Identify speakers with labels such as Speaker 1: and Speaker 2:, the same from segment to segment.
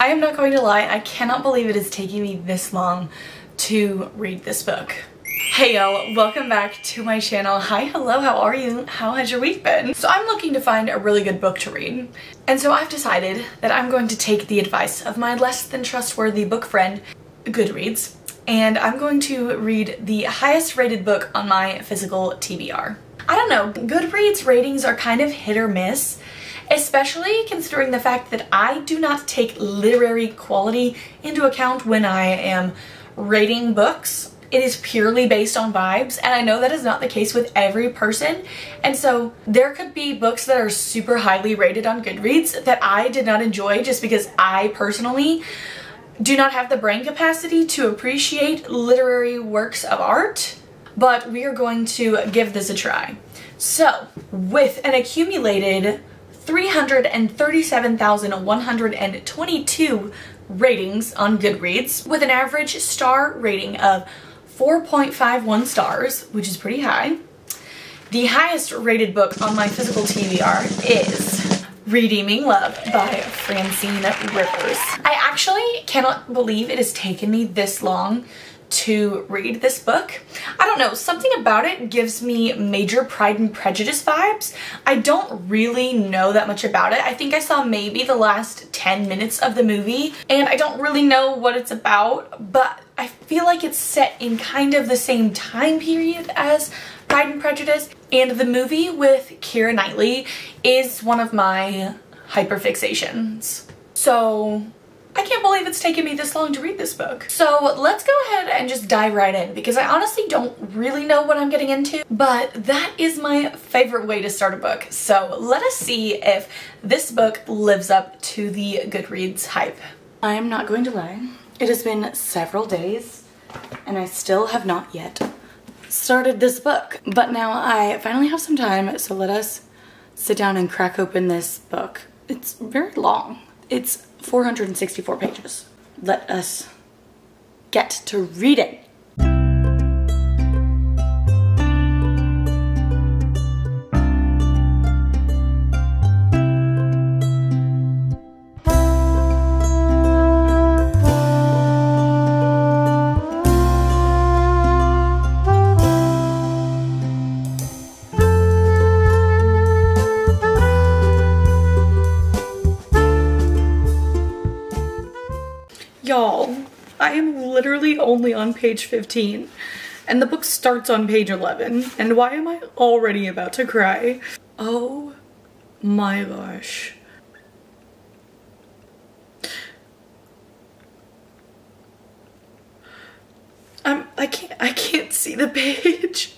Speaker 1: I am not going to lie, I cannot believe it is taking me this long to read this book. Hey y'all, welcome back to my channel. Hi, hello, how are you? How has your week been? So I'm looking to find a really good book to read. And so I've decided that I'm going to take the advice of my less than trustworthy book friend, Goodreads, and I'm going to read the highest rated book on my physical TBR. I don't know, Goodreads ratings are kind of hit or miss, especially considering the fact that I do not take literary quality into account when I am rating books. It is purely based on vibes, and I know that is not the case with every person, and so there could be books that are super highly rated on Goodreads that I did not enjoy just because I personally do not have the brain capacity to appreciate literary works of art, but we are going to give this a try. So, with an accumulated 337,122 ratings on Goodreads, with an average star rating of 4.51 stars, which is pretty high, the highest rated book on my physical TBR is Redeeming Love by Francine Rivers. I actually cannot believe it has taken me this long to read this book. I don't know, something about it gives me major Pride and Prejudice vibes. I don't really know that much about it. I think I saw maybe the last 10 minutes of the movie, and I don't really know what it's about, but I feel like it's set in kind of the same time period as Pride and Prejudice, and the movie with Keira Knightley is one of my hyperfixations. So I can't believe it's taken me this long to read this book. So let's go ahead and just dive right in, because I honestly don't really know what I'm getting into, but that is my favorite way to start a book. So let us see if this book lives up to the Goodreads hype. I am not going to lie. It has been several days and I still have not yet started this book, but now I finally have some time, so let us sit down and crack open this book. It's very long. It's 464 pages. Let us get to reading. Y'all, I am literally only on page 15 and the book starts on page 11, and why am I already about to cry? Oh my gosh. I can't see the page.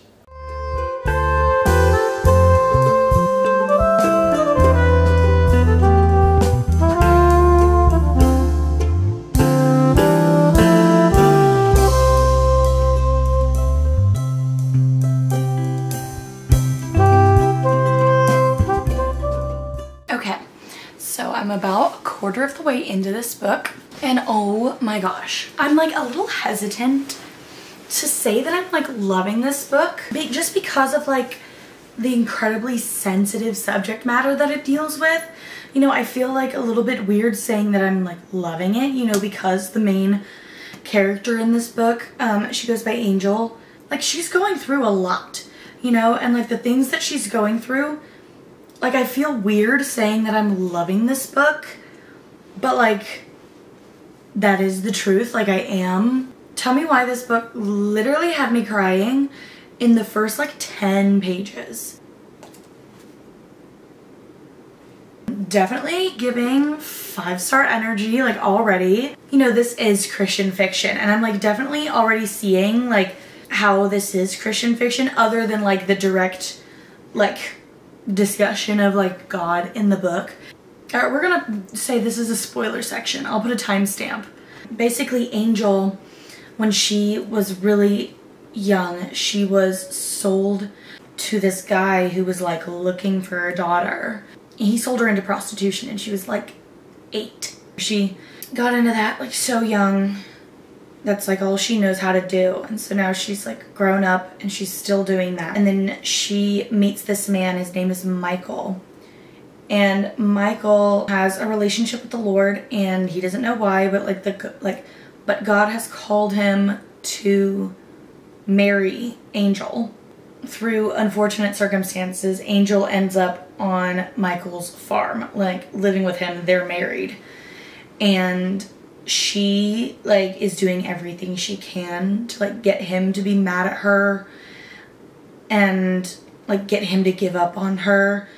Speaker 1: I'm about a quarter of the way into this book, and oh my gosh, I'm like a little hesitant to say that I'm like loving this book just because of like the incredibly sensitive subject matter that it deals with. You know, I feel like a little bit weird saying that I'm like loving it, you know, because the main character in this book, she goes by Angel, like she's going through a lot, you know, and like the things that she's going through, like, I feel weird saying that I'm loving this book, but like, that is the truth, like I am. Tell me why this book literally had me crying in the first like 10 pages. Definitely giving 5-star energy, like already. You know, this is Christian fiction, and I'm like definitely already seeing like how this is Christian fiction other than like the direct like discussion of like God in the book. Alright, we're gonna say this is a spoiler section. I'll put a timestamp. Basically, Angel, when she was really young, she was sold to this guy who was like looking for her daughter. He sold her into prostitution and she was like 8. She got into that like so young. That's like all she knows how to do, and so now she's like grown up and she's still doing that. And then she meets this man, his name is Michael, And Michael has a relationship with the Lord, and he doesn't know why, but but God has called him to marry Angel. Through unfortunate circumstances, Angel ends up on Michael's farm, like living with him. They're married, and she like is doing everything she can to like get him to be mad at her and like get him to give up on her,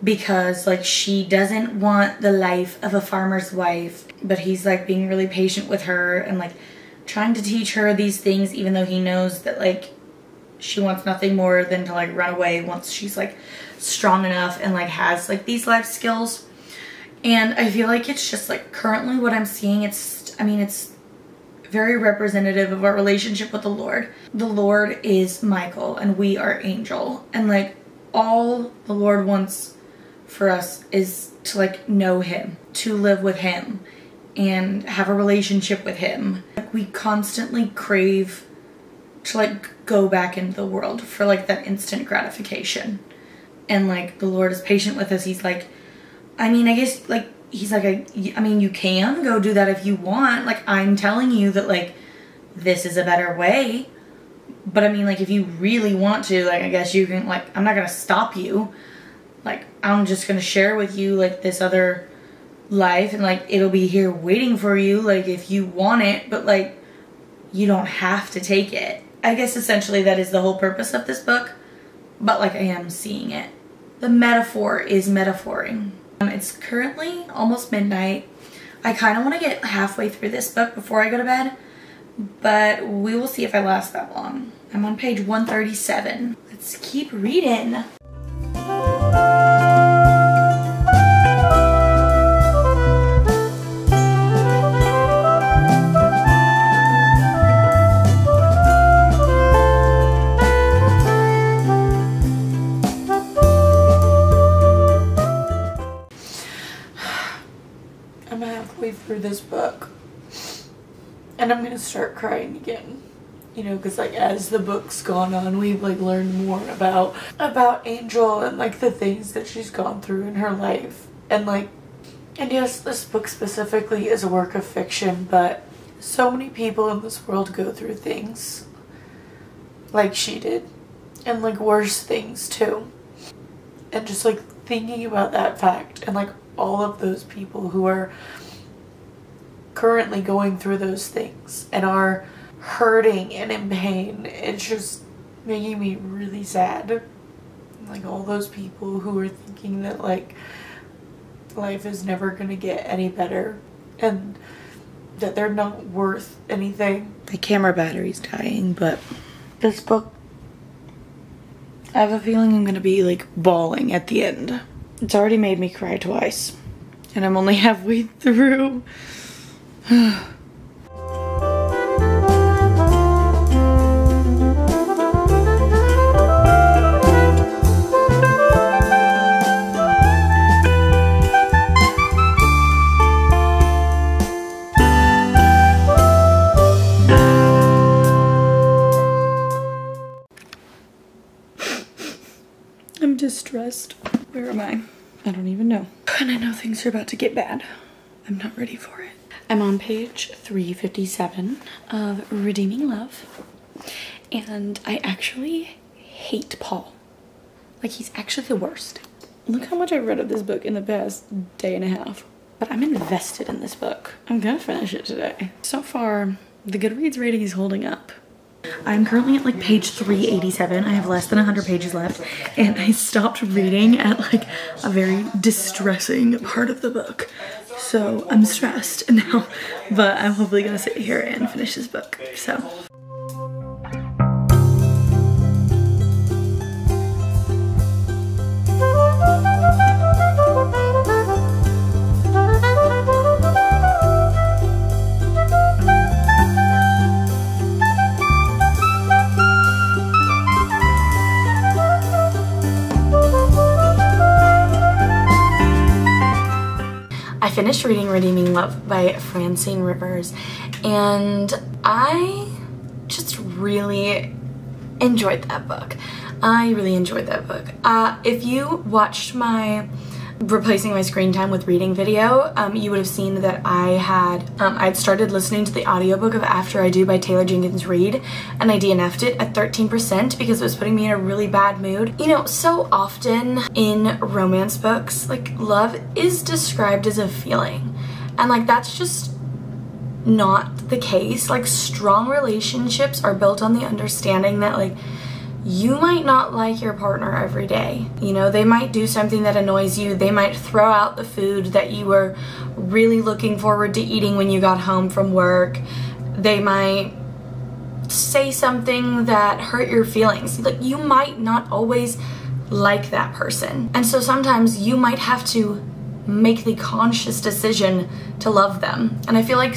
Speaker 1: because like she doesn't want the life of a farmer's wife, but he's like being really patient with her and like trying to teach her these things, even though he knows that like she wants nothing more than to like run away once she's like strong enough and like has like these life skills. And I feel like it's just like currently what I'm seeing, it's very representative of our relationship with the Lord. The Lord is Michael and we are Angel, and like all the Lord wants for us is to like know him, to live with him and have a relationship with him. Like we constantly crave to like go back into the world for like that instant gratification, and like the Lord is patient with us. He's like, I mean, I guess like he's like, I mean, you can go do that if you want, like I'm telling you that like this is a better way, but I mean like if you really want to, like I guess you can, like I'm not gonna stop you, like I'm just gonna share with you like this other life, and like it'll be here waiting for you like if you want it, but like you don't have to take it. I guess essentially that is the whole purpose of this book, but like I am seeing it. The metaphor is metaphoring. It's currently almost midnight. I kind of want to get halfway through this book before I go to bed, but we will see if I last that long. I'm on page 137. Let's keep reading. I'm halfway through this book and I'm gonna start crying again, you know, because like as the book's gone on, we've like learned more about Angel and like the things that she's gone through in her life, and yes, this book specifically is a work of fiction, but so many people in this world go through things like she did, and like worse things too, and just like thinking about that fact and like all of those people who are currently going through those things and are hurting and in pain, it's just making me really sad. Like all those people who are thinking that like life is never gonna get any better and that they're not worth anything. My camera battery's dying, but this book, I have a feeling I'm gonna be like bawling at the end. It's already made me cry twice, and I'm only halfway through. I'm distressed. Where am I? I don't even know. And I know things are about to get bad. I'm not ready for it. I'm on page 357 of Redeeming Love. And I actually hate Paul. Like, he's actually the worst. Look how much I've read of this book in the past day and a half. But I'm invested in this book. I'm gonna finish it today. So far, the Goodreads rating is holding up. I'm currently at like page 387. I have less than 100 pages left, and I stopped reading at like a very distressing part of the book. So I'm stressed now, but I'm hopefully gonna sit here and finish this book. So. I finished reading Redeeming Love by Francine Rivers, and I just really enjoyed that book. I really enjoyed that book. If you watched my replacing my screen time with reading video, you would have seen that I'd started listening to the audiobook of After I Do by Taylor Jenkins Reid, and I DNF'd it at 13% because it was putting me in a really bad mood. You know, so often in romance books, like, love is described as a feeling, and like that's just not the case. Like, strong relationships are built on the understanding that like you might not like your partner every day. You know, they might do something that annoys you. They might throw out the food that you were really looking forward to eating when you got home from work. They might say something that hurt your feelings. Like, you might not always like that person. And so sometimes you might have to make the conscious decision to love them. And I feel like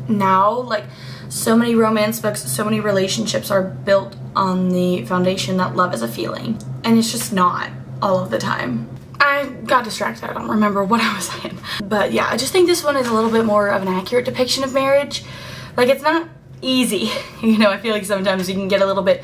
Speaker 1: now, like, so many romance books, so many relationships are built on the foundation that love is a feeling. And it's just not all of the time. I got distracted, I don't remember what I was saying. But yeah, I just think this one is a little bit more of an accurate depiction of marriage. Like, it's not easy. You know, I feel like sometimes you can get a little bit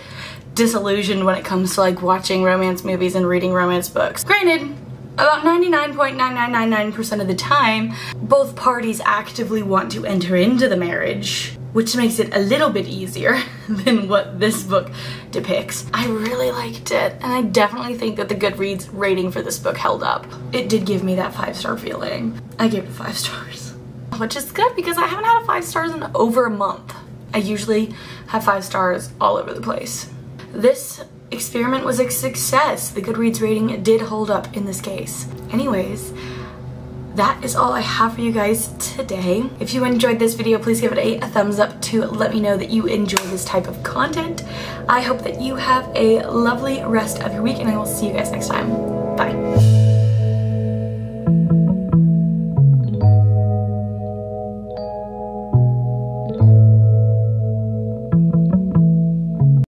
Speaker 1: disillusioned when it comes to like watching romance movies and reading romance books. Granted, about 99.9999% of the time, both parties actively want to enter into the marriage, which makes it a little bit easier than what this book depicts. I really liked it, and I definitely think that the Goodreads rating for this book held up. It did give me that 5-star feeling. I gave it 5 stars, which is good because I haven't had a 5 stars in over a month. I usually have 5 stars all over the place. This experiment was a success. The Goodreads rating did hold up in this case. Anyways, that is all I have for you guys today. If you enjoyed this video, please give it a thumbs up to let me know that you enjoy this type of content. I hope that you have a lovely rest of your week, and I will see you guys next time. Bye.